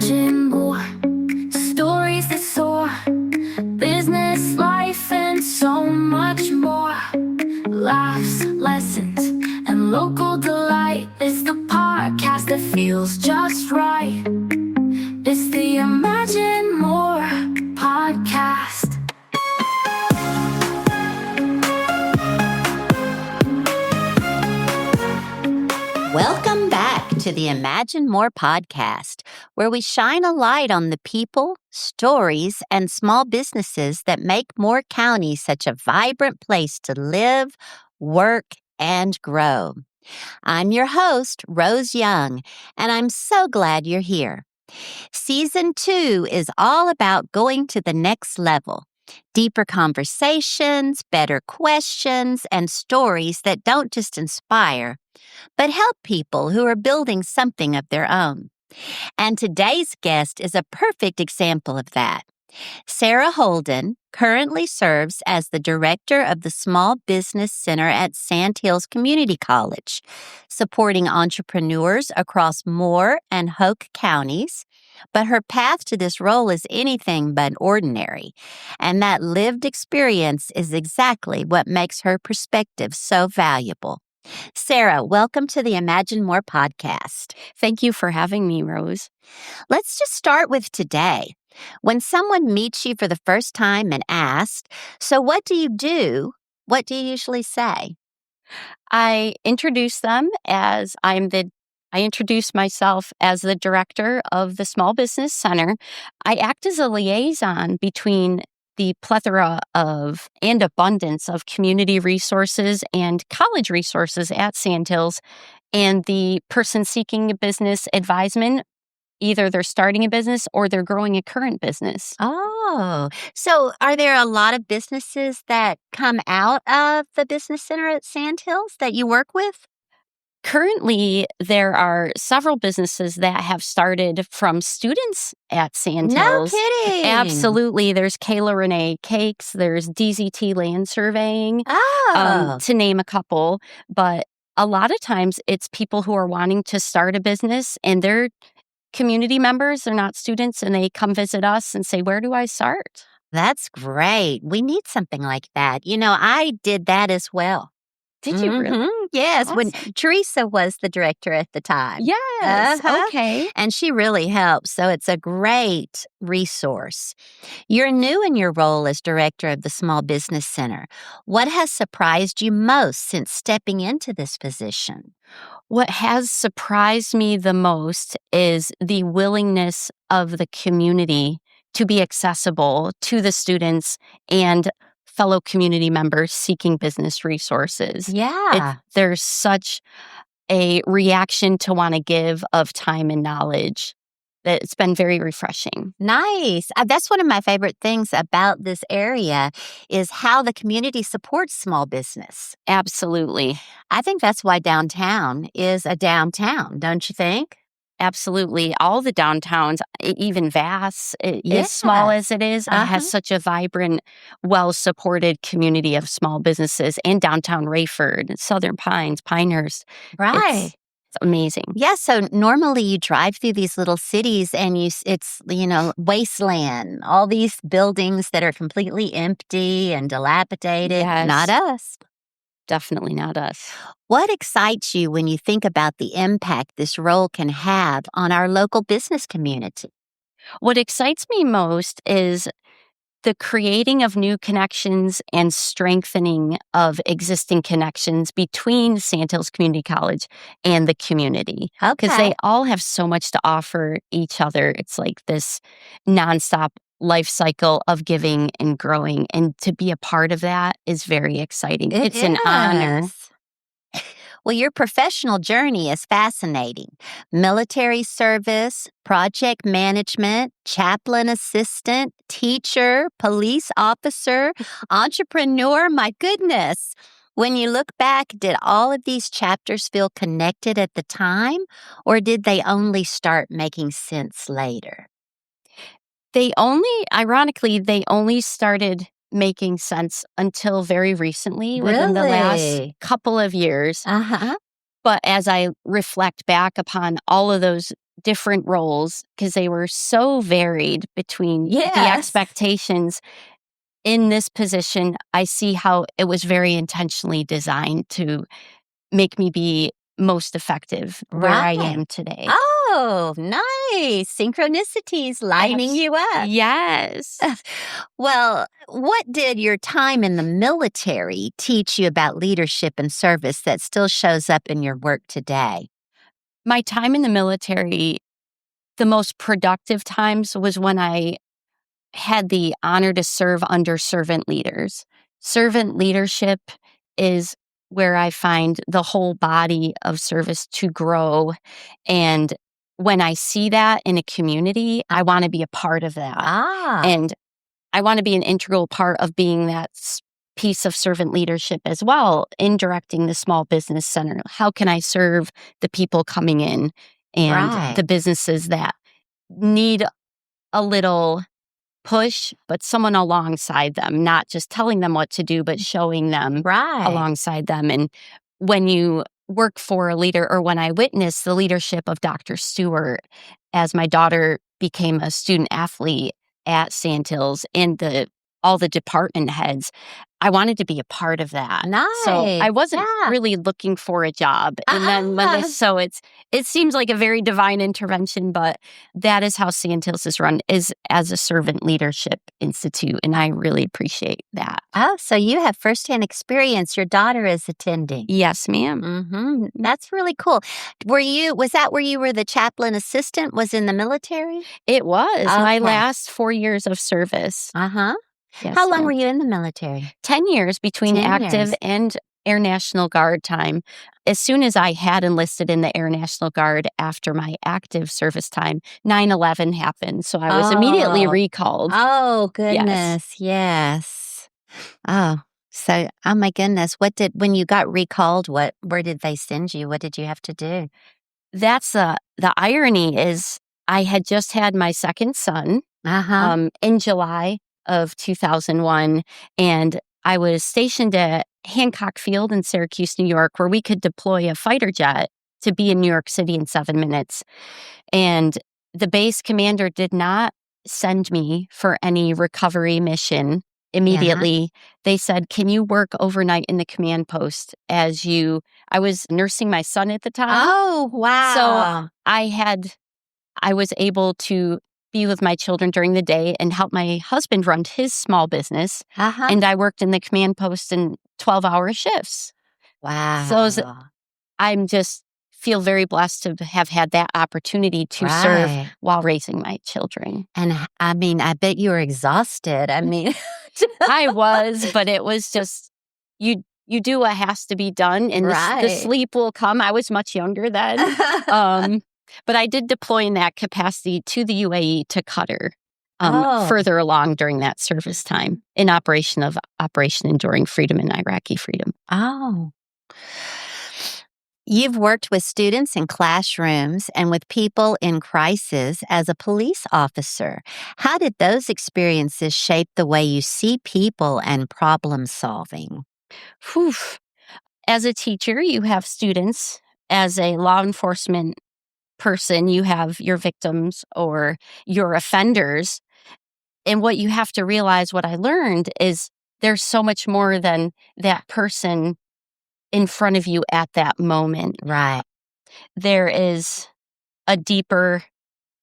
imagine more stories that soar, business, life, and so much more. Laughs, lessons, and local delight. It's the podcast that feels just right. It's the Imagine More podcast. Welcome back to the Imagine More podcast, where we shine a light on the people, stories, and small businesses that make Moore County such a vibrant place to live, work, and grow. I'm your host, Rose Young, and I'm so glad you're here. Season 2 is all about going to the next level. Deeper conversations, better questions, and stories that don't just inspire, but help people who are building something of their own. And today's guest is a perfect example of that. Sara Holden currently serves as the director of the Small Business Center at Sandhills Community College, supporting entrepreneurs across Moore and Hoke Counties. But her path to this role is anything but ordinary, and that lived experience is exactly what makes her perspective so valuable. Sara, welcome to the Imagine More podcast. Thank you for having me, Rose. Let's just start with today. When someone meets you for the first time and asks, "So what do you do?" what do you usually say? I introduce them as I introduce myself as the director of the Small Business Center. I act as a liaison between the plethora of and abundance of community resources and college resources at Sandhills and the person seeking a business advisement. Either they're starting a business or they're growing a current business. Oh, so are there a lot of businesses that come out of the Business Center at Sandhills that you work with? Currently, there are several businesses that have started from students at Sandhills. No kidding. Absolutely. There's Kayla Renee Cakes. There's DZT Land Surveying, Oh, to name a couple. But a lot of times, it's people who are wanting to start a business and they're community members. They're not students, and they come visit us and say, "Where do I start?" that's great. We need something like that. You know, I did that as well. Did you really? Yes, when Awesome. Teresa was the director at the time. Yes. Uh-huh. Okay. And she really helps, so it's a great resource. You're new in your role as director of the Small Business Center. What has surprised you most since stepping into this position? What has surprised me the most is the willingness of the community to be accessible to the students and fellow community members seeking business resources. Yeah. There's such a reaction to want to give of time and knowledge that it's been very refreshing. Nice. That's one of my favorite things about this area is how the community supports small business. Absolutely. I think that's why downtown is a downtown, don't you think? Absolutely. All the downtowns, even Vass, as small as it is, has such a vibrant, well-supported community of small businesses, and downtown Rayford, Southern Pines, Pinehurst. Right. It's amazing. Yeah, so normally you drive through these little cities and it's wasteland, all these buildings that are completely empty and dilapidated. Yes. Not us. Definitely not us. What excites you when you think about the impact this role can have on our local business community? What excites me most is the creating of new connections and strengthening of existing connections between Sandhills Community College and the community. Because they all have so much to offer each other. It's like this nonstop life cycle of giving and growing. And to be a part of that is very exciting. It's an honor. Well, your professional journey is fascinating. Military service, project management, chaplain assistant, teacher, police officer, entrepreneur. My goodness. When you look back, did all of these chapters feel connected at the time, or did they only start making sense later? Ironically, they only started making sense until very recently, within the last Really? couple of years. Uh-huh. But as I reflect back upon all of those different roles because they were so varied between the Yes. expectations. In this position, I see how it was very intentionally designed to make me be most effective where I Right. am today. Oh, nice. Synchronicities lining Abs- you up. Yes. Well, what did your time in the military teach you about leadership and service that still shows up in your work today? My time in the military, the most productive times was when I had the honor to serve under servant leaders. Servant leadership is where I find the whole body of service to grow. And when I see that in a community, I want to be a part of that. Ah, And I want to be an integral part of being that piece of servant leadership as well, in directing the small business center. How can I serve the people coming in and right, the businesses that need a little push, but someone alongside them, not just telling them what to do, but showing them right. alongside them. And when you work for a leader, or when I witnessed the leadership of Dr. Stewart as my daughter became a student athlete at Sandhills and all the department heads, I wanted to be a part of that. So Nice. I wasn't Yeah. really looking for a job. And then when Ah. it seems like a very divine intervention, but that is how Sandhills is run, is as a servant leadership institute. And I really appreciate that. Oh, so you have firsthand experience. Your daughter is attending. Yes, ma'am. Mm-hmm. That's really cool. Was that where you were the chaplain assistant? Was in the military? It was my Okay. last 4 years of service. Uh-huh. Yes, How long ma'am. were you in the military? 10 years between 10 active years. and Air National Guard time. As soon as I had enlisted in the Air National Guard after my active service time, 9/11 happened. So I was immediately Oh. recalled. Oh, goodness. Yes. Oh, so, oh my goodness. When you got recalled, where did they send you? What did you have to do? That's the irony is I had just had my second son Uh-huh. in July of 2001, and I was stationed at Hancock Field in Syracuse, New York, where we could deploy a fighter jet to be in New York City in 7 minutes. And the base commander did not send me for any recovery mission immediately. They said, "Can you work overnight in the command post?" I was nursing my son at the time. Oh, wow. So I was able to be with my children during the day and help my husband run his small business. Uh-huh. And I worked in the command post in 12-hour shifts. Wow. So I'm just feel very blessed to have had that opportunity to serve Right. while raising my children. And I mean, I bet you were exhausted. I mean, I was, but it was just you do what has to be done, and the right. sleep will come. I was much younger then. But I did deploy in that capacity to the UAE to Qatar Oh. further along during that service time in Operation Enduring Freedom and Iraqi Freedom. Oh. You've worked with students in classrooms and with people in crisis as a police officer. How did those experiences shape the way you see people and problem solving? Whew. As a teacher, you have students. As a law enforcement person, you have your victims or your offenders. And what you have to realize, what I learned, is there's so much more than that person in front of you at that moment. Right. There is a deeper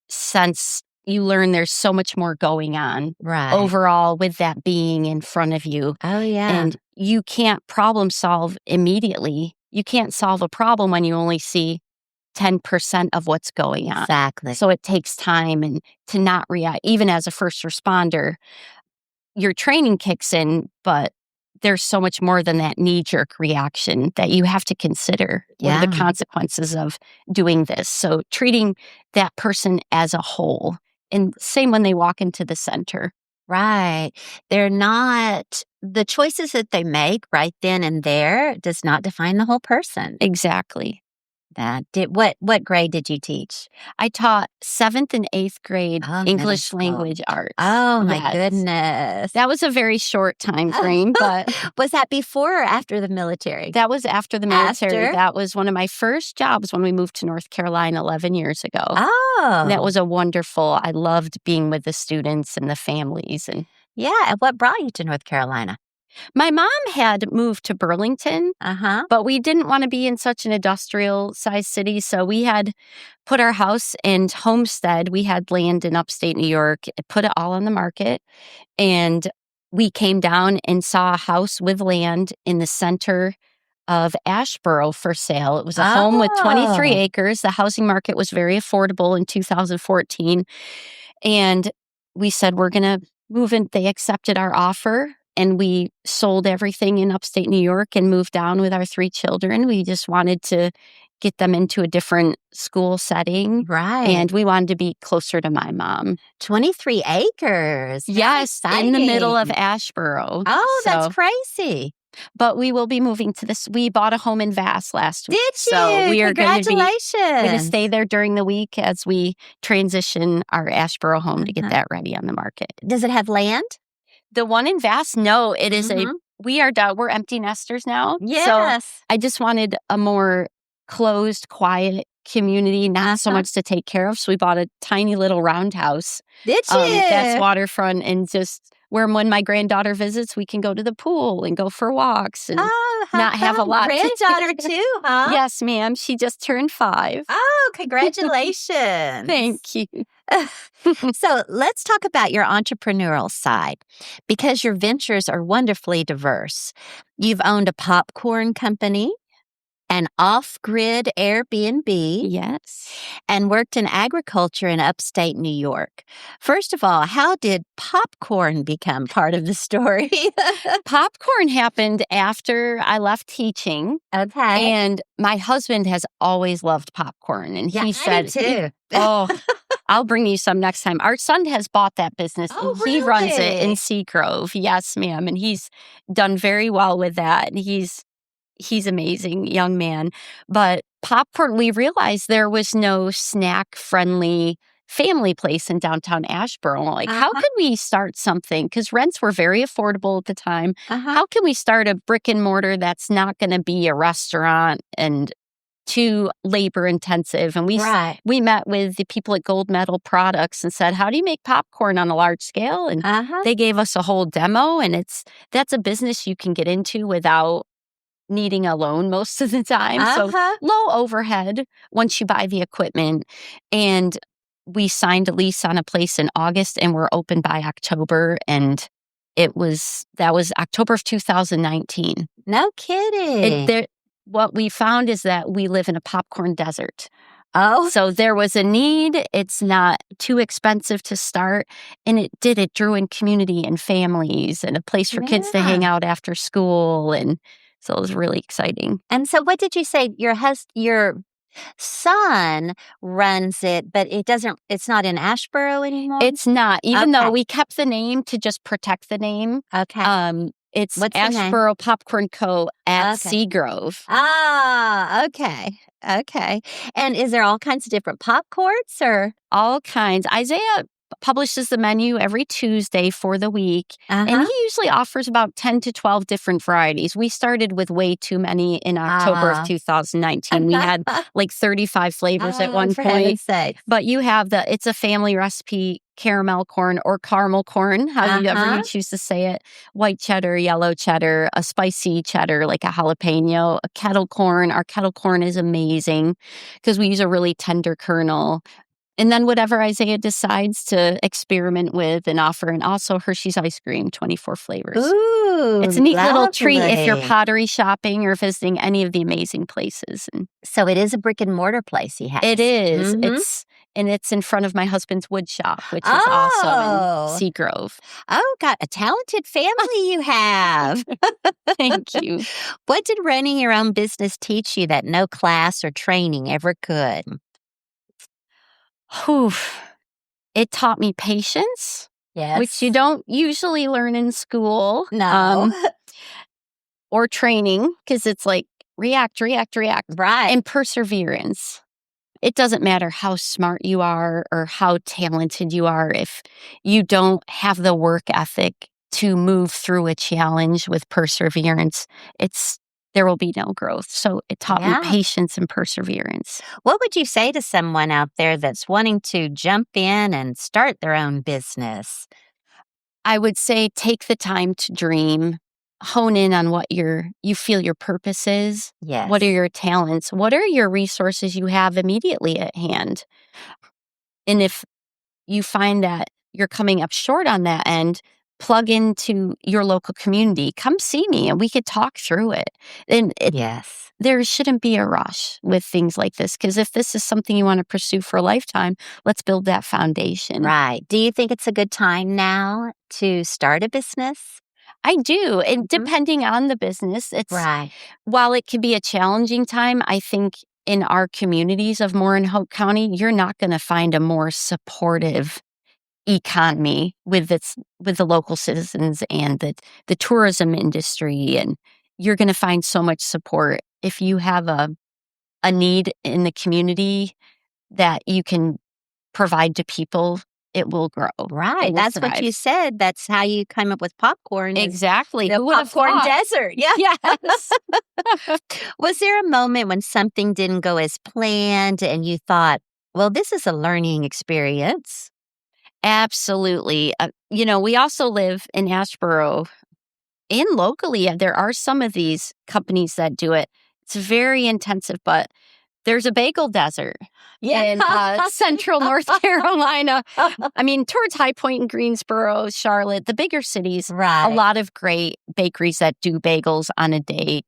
sense. You learn there's so much more going on Right. overall with that being in front of you. Oh, yeah. And you can't problem solve immediately. You can't solve a problem when you only see 10% of what's going on. Exactly. So it takes time, and to not react. Even as a first responder, your training kicks in, but there's so much more than that knee-jerk reaction that you have to consider. What are the Yeah. consequences of doing this? So treating that person as a whole. And same when they walk into the center. Right. They're not, the choices that they make right then and there does not define the whole person. Exactly. What grade did you teach? I taught 7th and 8th grade Oh, middle English school. language arts. Oh, my Yes. goodness. That was a very short time frame, but Was that before or after the military? that was after the military. After? That was one of my first jobs when we moved to North Carolina 11 years ago. Oh. That was I loved being with the students and the families. And Yeah, and what brought you to North Carolina? my mom had moved to Burlington, Uh-huh. but we didn't want to be in such an industrial-sized city, so we had put our house in Homestead. We had land in upstate New York, put it all on the market, and we came down and saw a house with land in the center of Asheboro for sale. It was a home with 23 Oh. acres. The housing market was very affordable in 2014, and we said, we're going to move in. They accepted our offer. And we sold everything in upstate New York and moved down with our 3 children. We just wanted to get them into a different school setting. Right. And we wanted to be closer to my mom. 23 acres. How Yes, in the middle of exciting. Asheboro. Oh, So- that's crazy. But we will be moving to this. We bought a home in Vass last week. Did you? So we are going to Congratulations. stay there during the week as we transition our Asheboro home to get Uh-huh. that ready on the market. Does it have land? The one in Vass, no, it is Mhm. we're empty nesters now. So Yes. I just wanted a more closed, quiet community, not so Uh-huh. much to take care of. So we bought a tiny little roundhouse. Did you? That's waterfront, and just where when my granddaughter visits, we can go to the pool and go for walks and Oh, how not have a fun. lot to- Granddaughter too, huh? Yes, ma'am. She just turned 5. Oh, congratulations. Thank you. So let's talk about your entrepreneurial side, because your ventures are wonderfully diverse. You've owned a popcorn company, an off-grid Airbnb, Yes. and worked in agriculture in upstate New York. First of all, how did popcorn become part of the story? Popcorn happened after I left teaching. Okay. And my husband has always loved popcorn. And Yeah, he I said, do too. "Oh, I'll bring you some next time." Our son has bought that business. Oh, and he runs it really? in Seagrove. Yes, ma'am. And he's done very well with that. And he's amazing young man. But popcorn, we realized there was no snack-friendly family place in downtown Asheboro. Like, how Uh-huh. could we start something? Because rents were very affordable at the time. Uh-huh. How can we start a brick and mortar that's not going to be a restaurant and too labor intensive? And Right. we met with the people at Gold Medal Products and said, how do you make popcorn on a large scale? And Uh-huh. they gave us a whole demo, and that's a business you can get into without needing a loan most of the time. So Uh-huh. low overhead once you buy the equipment. And we signed a lease on a place in August, and we're open by October. And that was October of 2019. No kidding. What we found is that we live in a popcorn desert. Oh, So there was a need. It's not too expensive to start. And it drew in community and families and a place for kids to hang out after school. And so it was really exciting. and so what did you say? Your son runs it, but it's not in Asheboro anymore? It's not, even Okay. though we kept the name to just protect the name. Okay. It's What's the name? Asheboro Popcorn Co. at Okay. Seagrove. Ah, okay. Okay. And is there all kinds of different popcorns or? All kinds. Isaiah publishes the menu every Tuesday for the week, and Uh-huh. he usually offers about 10 to 12 different varieties. We started with way too many in October Ah. of 2019. We had like 35 flavors at one for point. heaven's sake. But you have it's a family recipe, caramel corn or caramel corn, however Uh-huh. you choose to say it, white cheddar, yellow cheddar, a spicy cheddar like a jalapeno, a kettle corn. Our kettle corn is amazing because we use a really tender kernel. And then whatever Isaiah decides to experiment with and offer, and also Hershey's ice cream, 24 flavors. Ooh, It's a neat little treat if you're lovely. pottery shopping or visiting any of the amazing places. And So it is a brick and mortar place he has. it is. Mhm. It's in front of my husband's wood shop, which is also Oh. in Seagrove. Oh, God, a talented family you have. Thank you. What did running your own business teach you that no class or training ever could? Whew. It taught me patience, Yes. which you don't usually learn in school. No. Or training, because it's like react, Right. and perseverance. It doesn't matter how smart you are or how talented you are if you don't have the work ethic to move through a challenge with perseverance. There will be no growth. So it taught me Yeah. patience and perseverance. What would you say to someone out there that's wanting to jump in and start their own business? I would say take the time to dream, hone in on what you feel your purpose is. Yes. What are your talents? What are your resources you have immediately at hand? And if you find that you're coming up short on that end, plug into your local community. Come see me and we could talk through it. And Yes. there shouldn't be a rush with things like this because if this is something you want to pursue for a lifetime, let's build that foundation. Right. Do you think it's a good time now to start a business? I do. And Mhm. depending on the business, Right. while it can be a challenging time, I think in our communities of Moore and Hoke County, you're not going to find a more supportive economy with the local citizens and the tourism industry. And you're going to find so much support if you have a need in the community that you can provide to people. It will grow. Right. It will That's what thrive. you said. That's how you come up with popcorn. is Exactly. The Who would have popcorn thought? desert. Yeah. Yes. Was there a moment when something didn't go as planned and you thought, well, this is a learning experience? Absolutely. We also live in Asheboro and locally. There are some of these companies that do it. It's very intensive, but there's a bagel desert in central North Carolina. I mean, towards High Point and Greensboro, Charlotte, the bigger cities, Right. a lot of great bakeries that do bagels on a big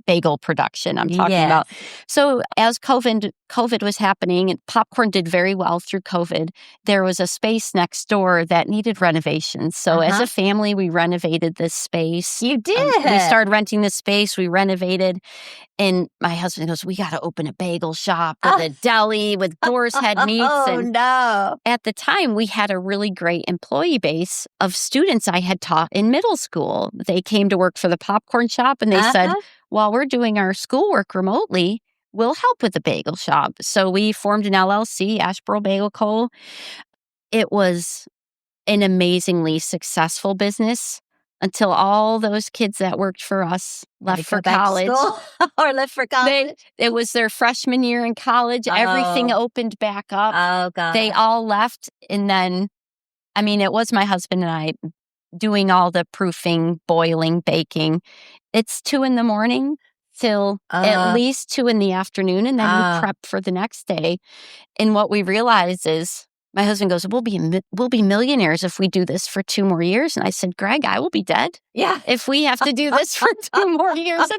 bagel production I'm talking Yes. about. So as COVID was happening and popcorn did very well through COVID, there was a space next door that needed renovations. So as a family, we renovated this space. You did. We started renting this space. We renovated. And my husband goes, we got to open a bagel shop with a deli with Boar's Head meats. Oh, And no. at the time, we had a really great employee base of students I had taught in middle school. They came to work for the popcorn shop and they said, while we're doing our schoolwork remotely, we'll help with the bagel shop. So we formed an LLC, Asheboro Bagel Co. It was an amazingly successful business until all those kids that worked for us left for college. Or left for college. It was their freshman year in college. Everything opened back up. Oh, God. They all left. And then, it was my husband and I doing all the proofing, boiling, baking. It's 2 a.m. till at least 2 p.m. And then we prep for the next day. And what we realized is my husband goes, we'll be millionaires if we do this for 2 more years. And I said, Greg, I will be dead. Yeah. If we have to do this for 2 more years,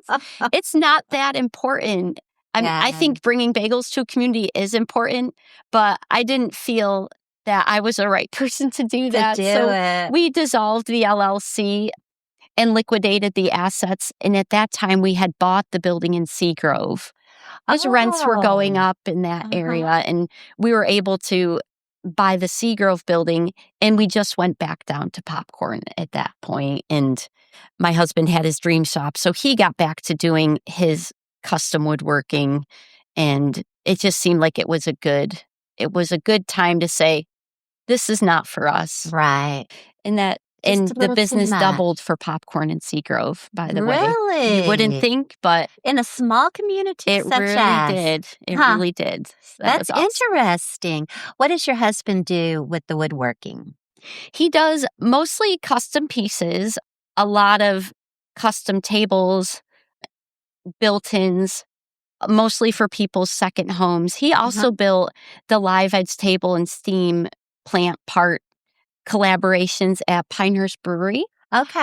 it's not that important. I think bringing bagels to a community is important, but I didn't feel that I was the right person to do that. So we dissolved the LLC and liquidated the assets. And at that time, we had bought the building in Seagrove. As rents were going up in that area, and we were able to buy the Seagrove building, and we just went back down to popcorn at that point. And my husband had his dream shop, so he got back to doing his custom woodworking, and it just seemed like it was a good time to say, this is not for us. Right. And the business doubled for popcorn in Seagrove, by the way. Really? You wouldn't think, but in a small community it really did. It really did. So That's awesome. interesting. What does your husband do with the woodworking? He does mostly custom pieces, a lot of custom tables, built-ins, mostly for people's second homes. He also built the live edge table and steam plant part collaborations at Pinehurst Brewery. Okay.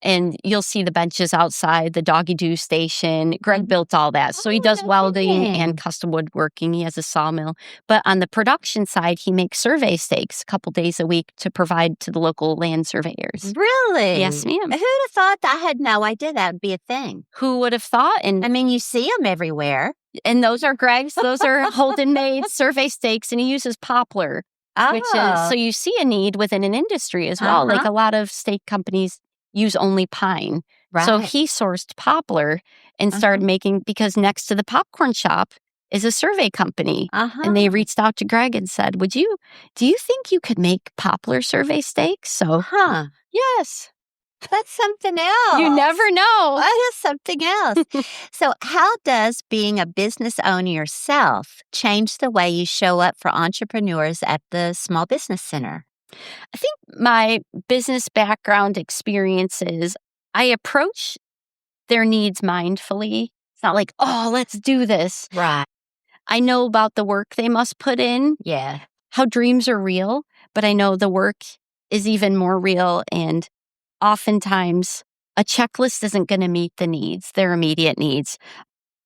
And you'll see the benches outside the doggy doo station. Greg built all that. So he does welding and custom woodworking. He has a sawmill. But on the production side, he makes survey stakes a couple days a week to provide to the local land surveyors. Really? Yes, ma'am. Who'd have thought that? I had no idea that would be a thing. Who would have thought? And you see them everywhere. And those are Greg's. Those are Holden made survey stakes, and he uses poplar. Which is, so you see a need within an industry as well. Like a lot of steak companies use only pine So Right. he sourced poplar and started making, because next to the popcorn shop is a survey company. And they reached out to Greg and said, do you think you could make poplar survey steaks? So, yes, That's something else. you never know. That is something else. So, how does being a business owner yourself change the way you show up for entrepreneurs at the Small Business Center? I think my business background experiences, I approach their needs mindfully. It's not like, oh, let's do this. Right. I know about the work they must put in, Yeah. how dreams are real, but I know the work is even more real. And oftentimes, a checklist isn't going to meet the needs, their immediate needs.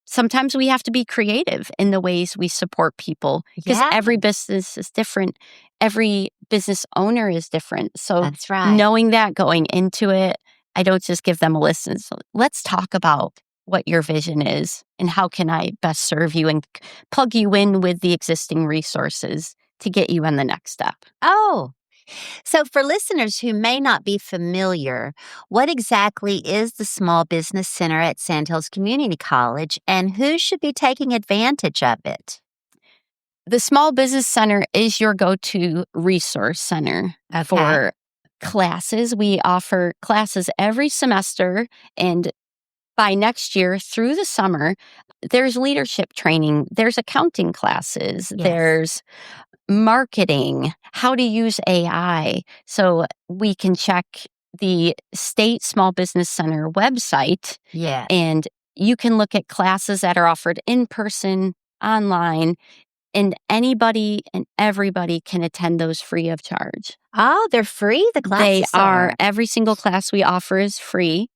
Sometimes we have to be creative in the ways we support people, because every business is different. Every business owner is different. So That's right. knowing that going into it, I don't just give them a list and so let's talk about what your vision is and how can I best serve you and plug you in with the existing resources to get you on the next step. Oh, so for listeners who may not be familiar, what exactly is the Small Business Center at Sandhills Community College and who should be taking advantage of it? The Small Business Center is your go-to resource center for classes. We offer classes every semester, and by next year through the summer, there's leadership training, there's accounting classes, there's marketing, how to use AI. So we can check the State Small Business Center website, and you can look at classes that are offered in person, online, and anybody and everybody can attend those free of charge. Oh, they're free? The classes They are. Every single class we offer is free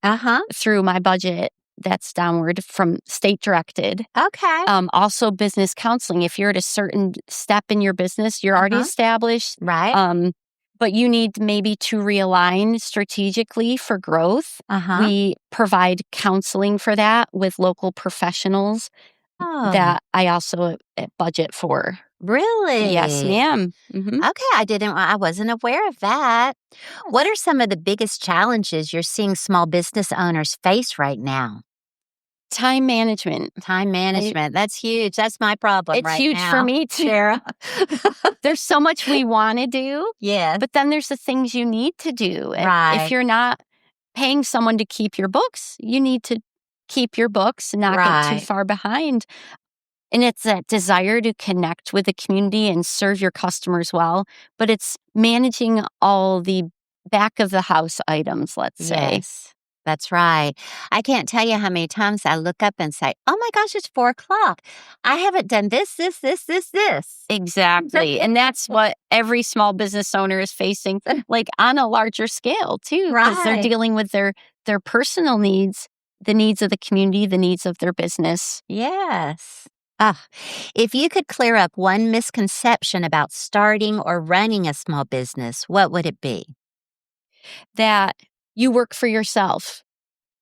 through my budget. That's downward from state directed. Okay. Also business counseling. If you're at a certain step in your business, you're already established. Right. But you need maybe to realign strategically for growth. We provide counseling for that with local professionals that I also budget for. Really? Yes, ma'am. Okay, I wasn't aware of that. What are some of the biggest challenges you're seeing small business owners face right now? Time management. Time management. That's huge. That's my problem It's right huge now. for me too. Sarah. There's so much we want to do, Yeah. but then there's the things you need to do. And Right. if you're not paying someone to keep your books, you need to keep your books and not get too far behind. And it's that desire to connect with the community and serve your customers well, but it's managing all the back of the house items, let's say. Yes, that's right. I can't tell you how many times I look up and say, oh my gosh, it's 4:00. I haven't done this. Exactly. And that's what every small business owner is facing, like on a larger scale too, because they're dealing with their personal needs, the needs of the community, the needs of their business. Yes. If you could clear up one misconception about starting or running a small business, what would it be? That you work for yourself.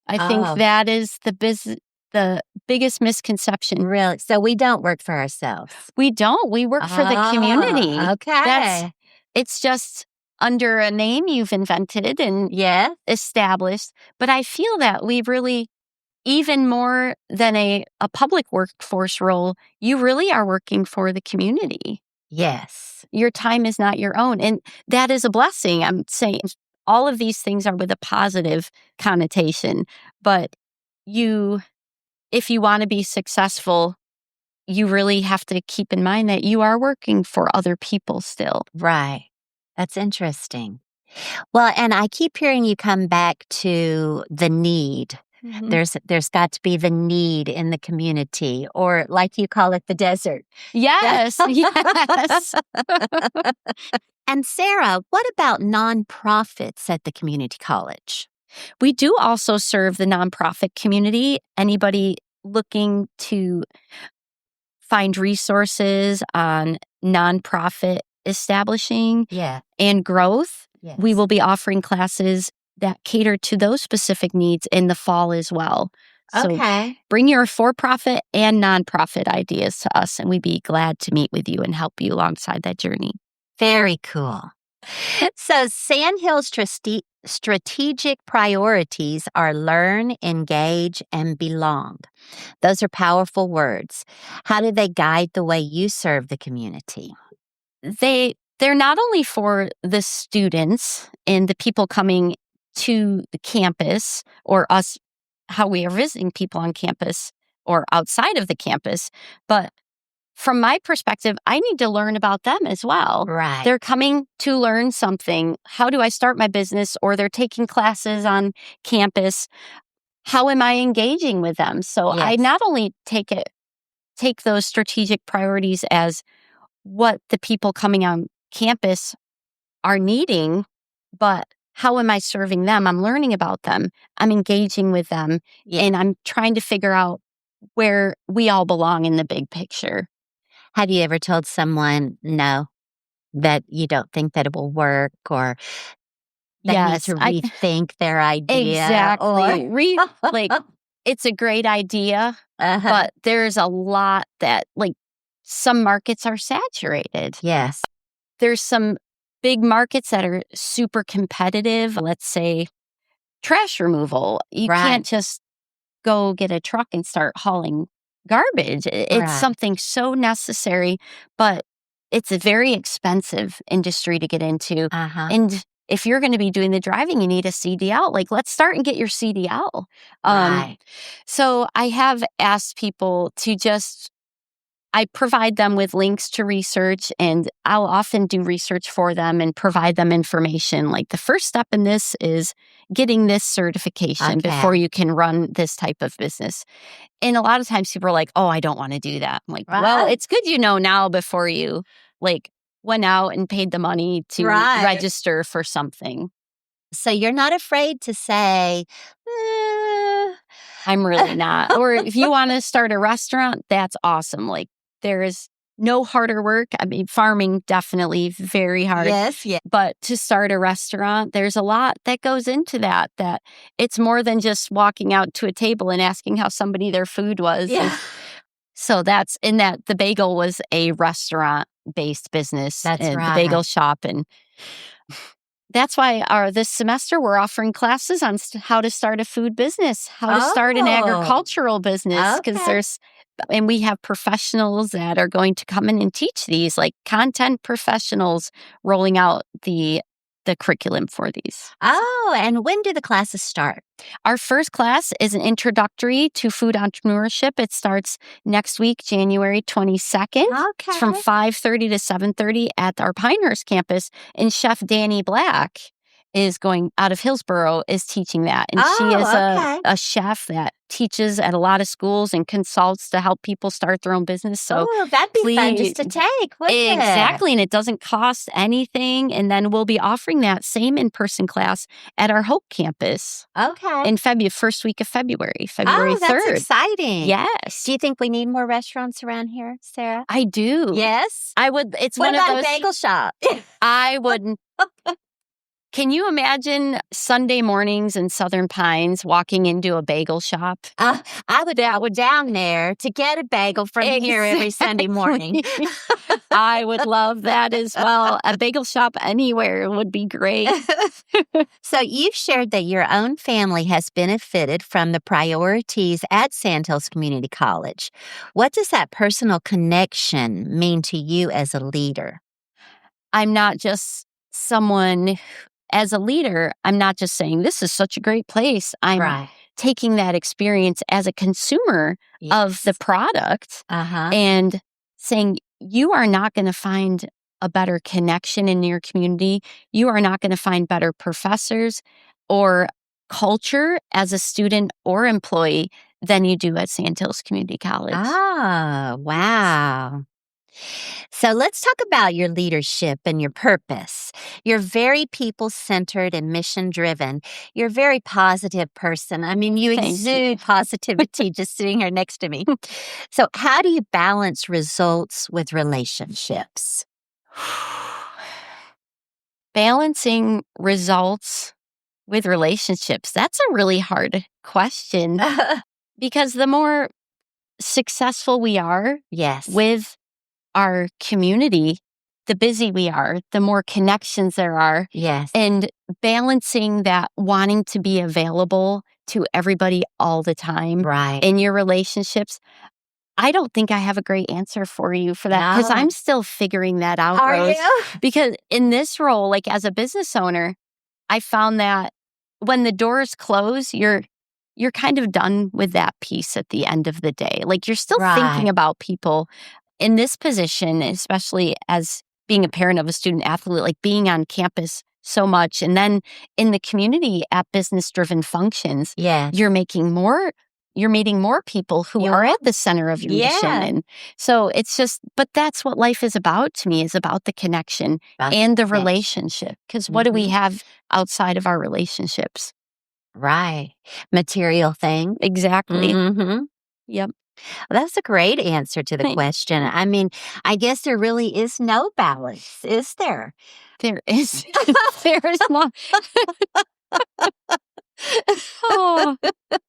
I think that is the biggest misconception. Really? So we don't work for ourselves? We don't. We work for the community. Okay. It's just under a name you've invented and established. But I feel that we really, even more than a public workforce role, you really are working for the community. Yes. Your time is not your own. And that is a blessing. I'm saying all of these things are with a positive connotation. But if you want to be successful, you really have to keep in mind that you are working for other people still. Right. That's interesting. Well, and I keep hearing you come back to the need. There's got to be the need in the community, or like you call it, the desert. Yes, yes. And Sarah, what about nonprofits at the community college? We do also serve the nonprofit community. Anybody looking to find resources on nonprofit establishing and growth, we will be offering classes that cater to those specific needs in the fall as well. So bring your for-profit and nonprofit ideas to us, and we'd be glad to meet with you and help you alongside that journey. Very cool. So, Sandhills' strategic priorities are learn, engage, and belong. Those are powerful words. How do they guide the way you serve the community? They're not only for the students and the people coming to the campus or us, how we are visiting people on campus or outside of the campus, but from my perspective, I need to learn about them as well. Right. They're coming to learn something. How do I start my business? Or they're taking classes on campus. How am I engaging with them? So I Yes. not only take those strategic priorities as what the people coming on campus are needing, but how am I serving them? I'm learning about them. I'm engaging with them, and I'm trying to figure out where we all belong in the big picture. Have you ever told someone no, that you don't think that it will work, or they need Yes, to rethink their idea? exactly. Like, it's a great idea, Uh-huh. but there's a lot that, like, some markets are saturated. Yes. There's some big markets that are super competitive. Let's say trash removal. You Right. can't just go get a truck and start hauling garbage. It's Right. something so necessary, but it's a very expensive industry to get into. Uh-huh. And if you're going to be doing the driving, you need a CDL. Like, let's start and get your CDL. Right. So I have asked people to I provide them with links to research, and I'll often do research for them and provide them information. Like, the first step in this is getting this certification before you can run this type of business. And a lot of times people are like, oh, I don't want to do that. I'm like, well, Right. it's good you know now before you went out and paid the money to Right. register for something. So you're not afraid to say, I'm really not. Or if you want to start a restaurant, that's awesome. Like, there is no harder work. I mean, farming, definitely very hard. Yes, yes. But to start a restaurant, there's a lot that goes into that it's more than just walking out to a table and asking how somebody their food was. Yeah. So that's in that the bagel was a restaurant-based business. That's and right. The bagel shop. And that's why this semester we're offering classes on how to start a food business, how to start an agricultural business, because and we have professionals that are going to come in and teach these, like content professionals rolling out the curriculum for these. Oh, and when do the classes start? Our first class is an introductory to food entrepreneurship. It starts next week, January 22nd. Okay. It's from 5:30 to 7:30 at our Pinehurst campus. And Chef Danny Black is going out of Hillsborough, is teaching that. And she is a chef that teaches at a lot of schools and consults to help people start their own business. So that'd be fun just to take, wouldn't it? Exactly. And it doesn't cost anything. And then we'll be offering that same in-person class at our Hoke campus. Okay. In first week of February 3rd. That's exciting. Yes. Do you think we need more restaurants around here, Sarah? I do. Yes. I would. It's What one about of those. a bagel shop? I wouldn't. Can you imagine Sunday mornings in Southern Pines walking into a bagel shop? I would go down there to get a bagel from here every Sunday morning. I would love that as well. A bagel shop anywhere would be great. So you've shared that your own family has benefited from the priorities at Sandhills Community College. What does that personal connection mean to you as a leader? I'm not just someone. As a leader, I'm not just saying this is such a great place. I'm taking that experience as a consumer of the product and saying, you are not going to find a better connection in your community. You are not going to find better professors or culture as a student or employee than you do at Sandhills Community College. Ah, wow. So let's talk about your leadership and your purpose. You're very people-centered and mission-driven. You're a very positive person. I mean, you exude positivity just sitting here next to me. So how do you balance results with relationships? Balancing results with relationships, that's a really hard question because the more successful we are with our community, the busy we are, the more connections there are. Yes. And balancing that wanting to be available to everybody all the time Right. in your relationships. I don't think I have a great answer for you for that because No. I'm still figuring that out, Are Rose. you? Because in this role, like as a business owner, I found that when the doors close, you're kind of done with that piece at the end of the day. Like you're still Right. thinking about people in this position, especially as being a parent of a student athlete, like being on campus so much. And then in the community at business driven functions, Yes. you're meeting more people who are at the center of your mission. Yeah. And so it's just, but that's what life is about to me, is about the connection About and the the connection. relationship. Because what do we have outside of our relationships? Right. Material thing. Exactly. Mm-hmm. Yep. Well, that's a great answer to the question. I mean, I guess there really is no balance, is there? There is. There is not. Oh,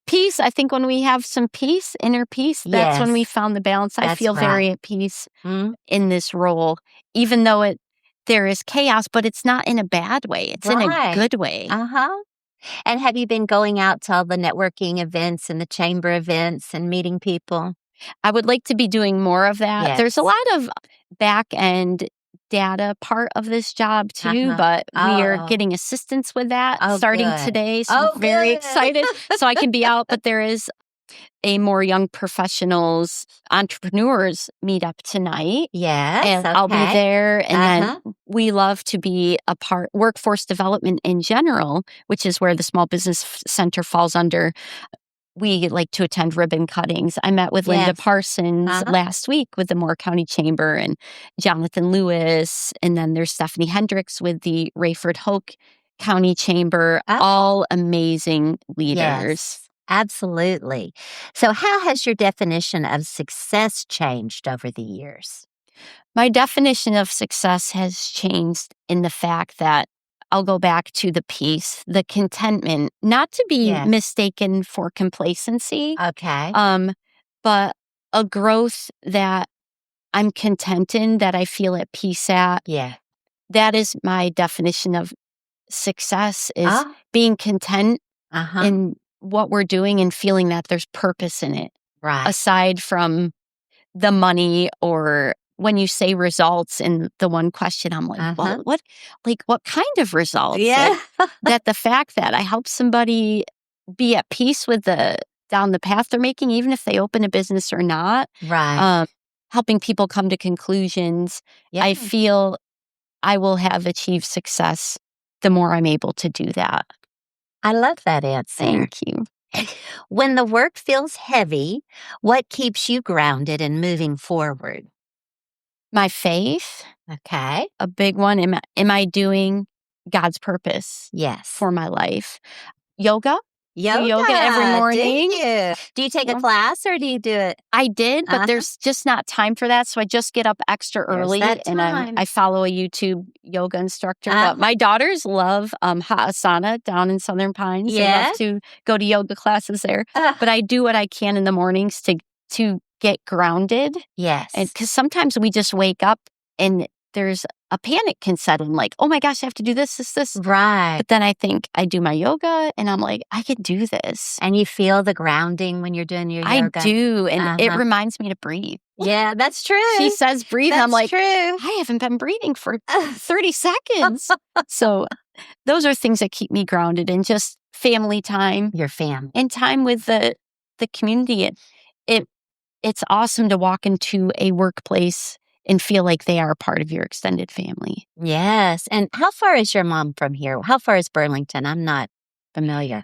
peace. I think when we have some peace, inner peace, that's when we Yes. found the balance. I That's feel very right. at peace Mm, in this role, even though there is chaos, but it's not in a bad way. It's in a Right. good way. Uh-huh. And have you been going out to all the networking events and the chamber events and meeting people? I would like to be doing more of that. There's a Yes. lot of back end data part of this job too, Uh-huh. but we are Oh. getting assistance with that Oh, starting good. today. So Oh, I'm very good. excited so I can be out. But there is a more young professionals, entrepreneurs meetup tonight. Yes. And I'll be Okay. there. And Uh-huh. then we love to be a part, workforce development in general, which is where the Small Business Center falls under. We like to attend ribbon cuttings. I met with Linda Yes. Parsons Uh-huh. last week with the Moore County Chamber and Jonathan Lewis. And then there's Stephanie Hendricks with the Moore Hoke County Chamber, Oh. all amazing leaders. Yes. Absolutely. So how has your definition of success changed over the years? My definition of success has changed in the fact that I'll go back to the peace, the contentment, not to be Yes. mistaken for complacency, Okay. but a growth that I'm content in, that I feel at peace at. Yeah. That is my definition of success, is Oh. being content Uh-huh. in what we're doing and feeling that there's purpose in it, Right. aside from the money. Or when you say results in the one question, I'm like, Uh-huh. what kind of results? Yeah. That the fact that I help somebody be at peace with down the path they're making, even if they open a business or not, Right. helping people come to conclusions. Yeah. I feel I will have achieved success the more I'm able to do that. I love that answer. Thank you. When the work feels heavy, what keeps you grounded and moving forward? My faith, Okay. a big one. Am I doing God's purpose Yes. for my life? Yoga. Yoga every Do morning. you? Do you take a Yeah. class or do you do it? I did, but Uh-huh. there's just not time for that. So I just get up extra There's early, that and time. I follow a YouTube yoga instructor. Uh-huh. But my daughters love hot asana down in Southern Pines. They Yeah. love to go to yoga classes there. But I do what I can in the mornings to get grounded. Yes. And because sometimes we just wake up and there's a panic can set in, like, oh my gosh, I have to do this. Right. But then I think I do my yoga and I'm like, I can do this. And you feel the grounding when you're doing your I yoga? do. And it Uh-huh. reminds me to breathe. Yeah, that's true. She says breathe. And I'm like, true. I haven't been breathing for 30 seconds. So those are things that keep me grounded, and just family time Your family. and time with the community. It's awesome to walk into a workplace and feel like they are a part of your extended family. Yes. And how far is your mom from here? How far is Burlington? I'm not familiar.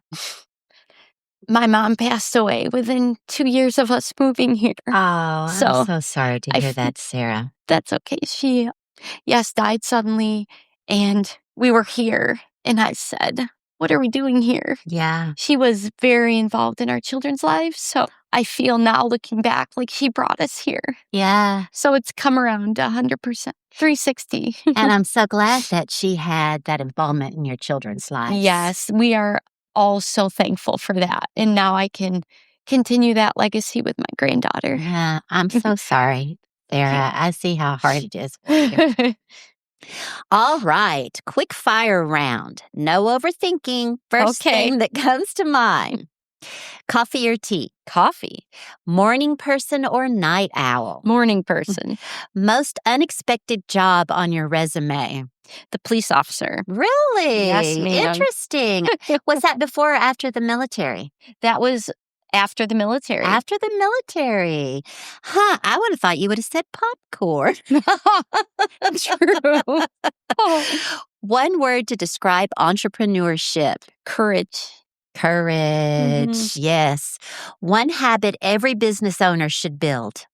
My mom passed away within 2 years of us moving here. Oh, So, I'm so sorry to I hear f- that, Sarah. That's okay. She, yes, died suddenly, and we were here. And I said, what are we doing here? Yeah. She was very involved in our children's lives. So I feel now, looking back, like she brought us here. Yeah. So it's come around 100%, 360. And I'm so glad that she had that involvement in your children's lives. Yes, we are all so thankful for that. And now I can continue that legacy with my granddaughter. Yeah. I'm so sorry. Sarah, I see how hard it is for you. All right, quick fire round. No overthinking. First Okay. thing that comes to mind. Coffee or tea? Coffee. Morning person or night owl? Morning person. Most unexpected job on your resume? The police officer. Really? Yes, ma'am. Interesting. Was that before or after the military? That was after the military. After the military. Huh, I would have thought you would have said popcorn. True. One word to describe entrepreneurship. Courage. Courage. Yes. One habit every business owner should build.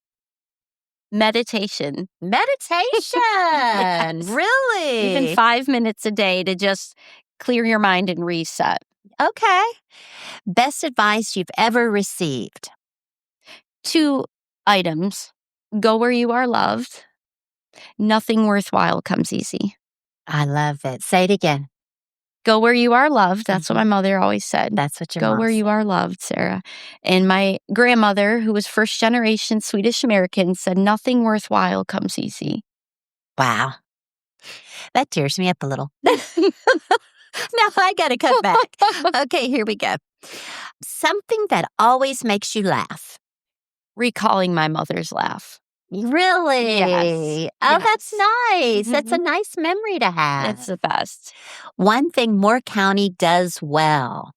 Meditation. Meditation. Yes. Really? Even 5 minutes a day to just clear your mind and reset. Okay. Best advice you've ever received. 2 items. Go where you are loved. Nothing worthwhile comes easy. I love it. Say it again. Go where you are loved. That's what my mother always said. That's what your Go mom where said. you are loved, Sarah. And my grandmother, who was first generation Swedish American, said nothing worthwhile comes easy. Wow. That tears me up a little. Now I got to come back. Okay, here we go. Something that always makes you laugh. Recalling my mother's laugh. Really? Yes. Oh, Yes. that's nice. That's a nice memory to have. It's the best. One thing Moore County does well.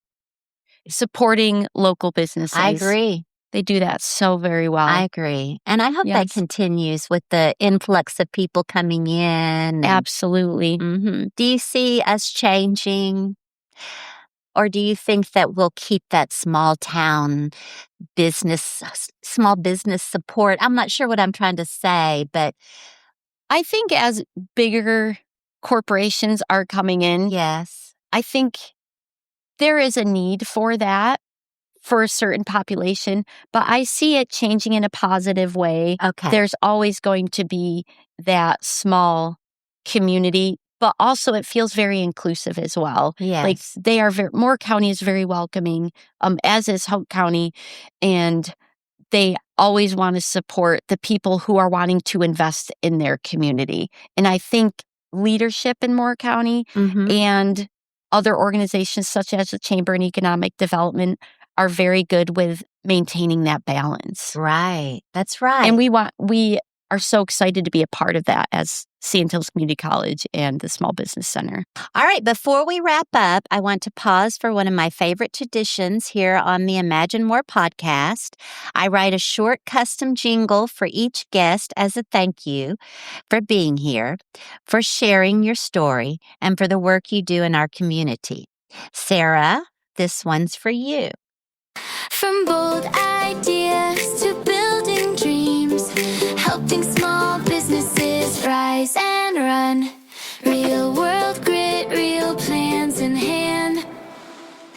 Supporting local businesses. I agree. They do that so very well. I agree. And I hope that Yes. continues with the influx of people coming in. Absolutely. Do you see us changing? Or do you think that we'll keep that small town small business support? I'm not sure what I'm trying to say, but I think as bigger corporations are coming in, yes. I think there is a need for that for a certain population, but I see it changing in a positive way. Okay. There's always going to be that small community, but also it feels very inclusive as well. Yes. Like they are Moore County is very welcoming, as is Hoke County, and they always want to support the people who are wanting to invest in their community. And I think leadership in Moore County and other organizations such as the Chamber and Economic Development are very good with maintaining that balance. Right. That's right. And we are so excited to be a part of that as Sandhills Community College and the Small Business Center. All right, before we wrap up, I want to pause for one of my favorite traditions here on the Imagine More podcast. I write a short custom jingle for each guest as a thank you for being here, for sharing your story, and for the work you do in our community. Sarah, this one's for you. From bold ideas to building dreams, helping small businesses rise and run. Real world grit, real plans in hand.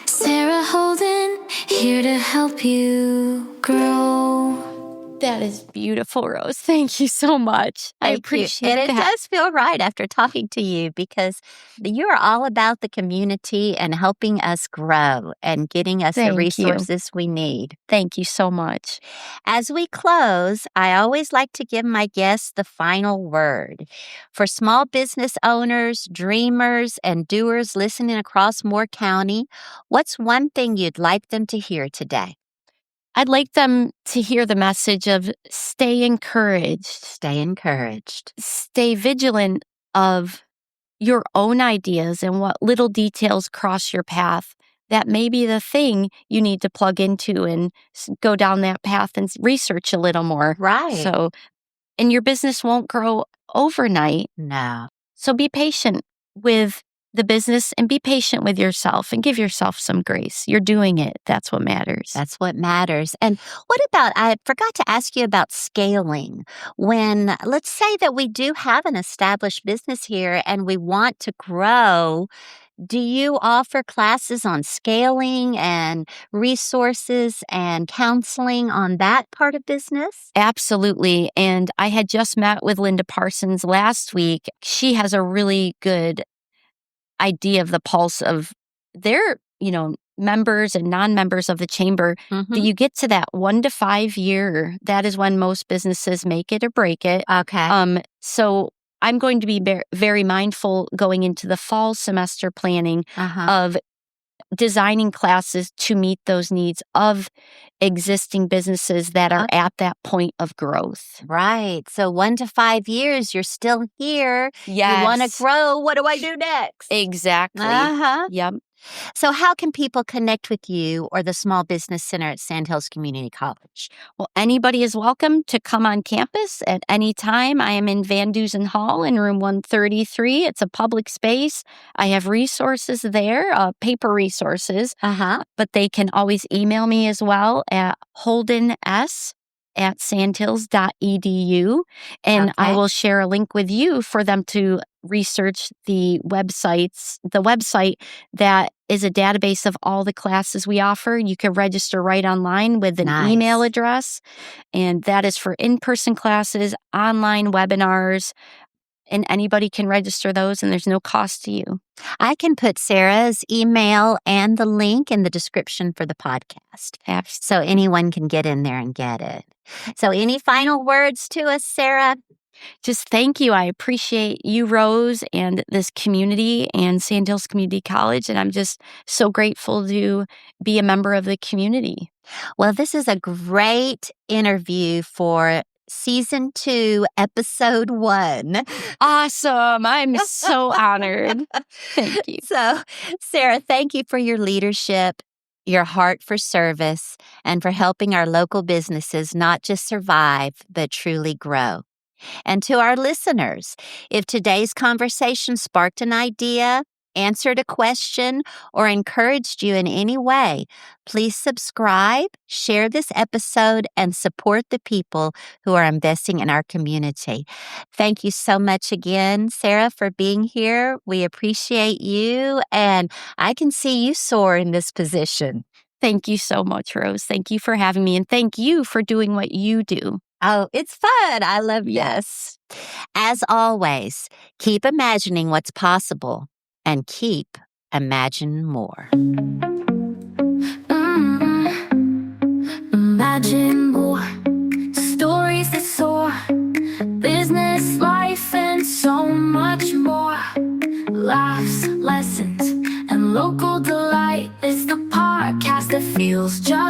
Sara Holden, here to help you grow. That is beautiful, Rose. Thank you so much. I Thank you. appreciate And it that. does feel right after talking to you because you are all about the community and helping us grow and getting us the Thank you. resources we need. Thank you so much. As we close, I always like to give my guests the final word. For small business owners, dreamers, and doers listening across Moore County, what's one thing you'd like them to hear today? I'd like them to hear the message of stay encouraged, Stay encouraged. stay vigilant of your own ideas and what little details cross your path. That may be the thing you need to plug into and go down that path and research a little more. Right. So, and your business won't grow overnight. No. So be patient with the business and be patient with yourself and give yourself some grace. You're doing it. That's what matters. That's what matters. And what about, I forgot to ask you about scaling. When, let's say that we do have an established business here and we want to grow, do you offer classes on scaling and resources and counseling on that part of business? Absolutely. And I had just met with Linda Parsons last week. She has a really good idea of the pulse of their, members and non-members of the chamber, that you get to that 1 to 5 year, that is when most businesses make it or break it. Okay. So I'm going to be very mindful going into the fall semester planning of designing classes to meet those needs of existing businesses that are at that point of growth. Right. So 1 to 5 years, you're still here. Yes. You want to grow. What do I do next? Exactly. Yep. So how can people connect with you or the Small Business Center at Sandhills Community College? Well, anybody is welcome to come on campus at any time. I am in Van Dusen Hall in room 133. It's a public space. I have resources there, paper resources, but they can always email me as well at holdens@sandhills.edu, and I will share a link with you for them to research the website that is a database of all the classes we offer. You can register right online with an email address, and that is for in-person classes, online webinars, and anybody can register those, and there's no cost to you. I can put Sarah's email and the link in the description for the podcast. So anyone can get in there and get it. So any final words to us, Sarah? Just thank you. I appreciate you, Rose, and this community and Sandhills Community College, and I'm just so grateful to be a member of the community. Well, this is a great interview for Season 2, Episode 1. Awesome. I'm so honored. Thank you. So, Sarah, thank you for your leadership, your heart for service, and for helping our local businesses not just survive, but truly grow. And to our listeners, if today's conversation sparked an idea, answered a question, or encouraged you in any way, please subscribe, share this episode, and support the people who are investing in our community. Thank you so much again, Sarah, for being here. We appreciate you, and I can see you soar in this position. Thank you so much, Rose. Thank you for having me, and thank you for doing what you do. Oh, it's fun. I love this. As always, keep imagining what's possible and keep imagining more. Imagine more stories that soar, business, life, and so much more. Laughs, lessons, and local delight is the podcast that feels just